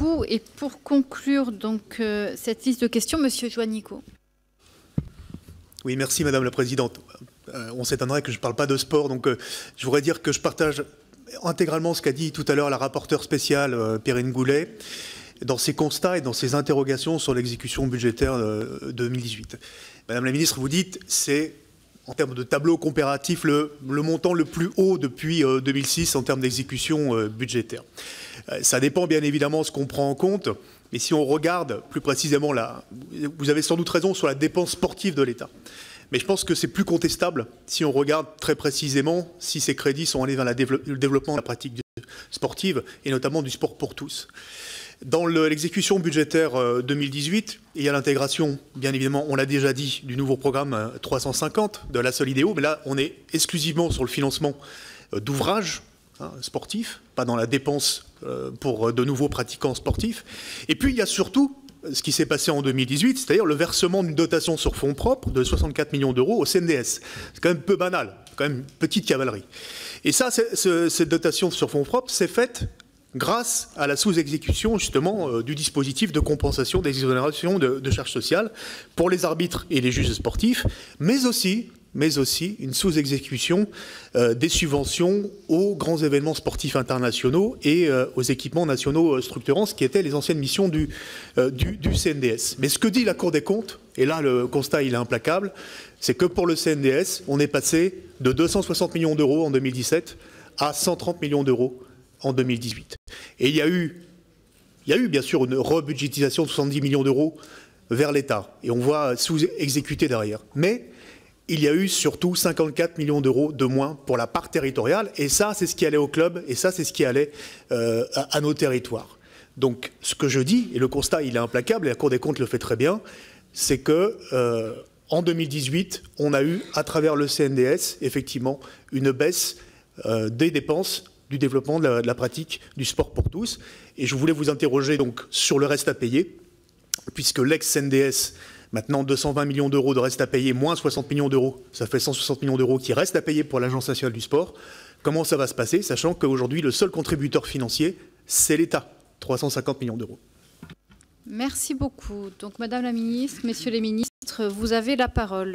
beaucoup. Et pour conclure donc cette liste de questions, Monsieur Juanico. Oui, merci Madame la Présidente. On s'étonnerait que je ne parle pas de sport, donc je voudrais dire que je partage intégralement ce qu'a dit tout à l'heure la rapporteure spéciale Perrine Goulet dans ses constats et dans ses interrogations sur l'exécution budgétaire 2018. Madame la Ministre, vous dites c'est en termes de tableau comparatif le montant le plus haut depuis 2006 en termes d'exécution budgétaire. Ça dépend bien évidemment de ce qu'on prend en compte, mais si on regarde plus précisément là, vous avez sans doute raison sur la dépense sportive de l'État. Mais je pense que c'est plus contestable si on regarde très précisément si ces crédits sont allés vers le développement de la pratique sportive et notamment du sport pour tous. Dans l'exécution budgétaire 2018, il y a l'intégration, bien évidemment, on l'a déjà dit, du nouveau programme 350 de la Solidéo, mais là on est exclusivement sur le financement d'ouvrages sportifs, pas dans la dépense pour de nouveaux pratiquants sportifs. Et puis il y a surtout ce qui s'est passé en 2018, c'est-à-dire le versement d'une dotation sur fonds propres de 64 millions d'euros au CNDS. C'est quand même peu banal, quand même une petite cavalerie. Et ça, cette dotation sur fonds propres, c'est faite grâce à la sous-exécution justement du dispositif de compensation des exonérations de charges sociales pour les arbitres et les juges sportifs, mais aussi une sous-exécution des subventions aux grands événements sportifs internationaux et aux équipements nationaux structurants, ce qui étaient les anciennes missions du CNDS. Mais ce que dit la Cour des comptes, et là le constat il est implacable, c'est que pour le CNDS, on est passé de 260 millions d'euros en 2017 à 130 millions d'euros en 2018. Et il y a eu bien sûr une rebudgétisation de 70 millions d'euros vers l'État, et on voit sous-exécuter derrière. Mais il y a eu surtout 54 millions d'euros de moins pour la part territoriale, et ça, c'est ce qui allait au club, et ça, c'est ce qui allait à nos territoires. Donc, ce que je dis, et le constat, il est implacable, et la Cour des comptes le fait très bien, c'est que en 2018, on a eu, à travers le CNDS, effectivement, une baisse des dépenses du développement de la pratique du sport pour tous. Et je voulais vous interroger donc sur le reste à payer, puisque l'ex-CNDS, maintenant 220 millions d'euros de reste à payer, moins 60 millions d'euros, ça fait 160 millions d'euros qui restent à payer pour l'Agence nationale du sport. Comment ça va se passer, sachant qu'aujourd'hui, le seul contributeur financier, c'est l'État, 350 millions d'euros. Merci beaucoup. Donc, Madame la Ministre, Messieurs les ministres, vous avez la parole.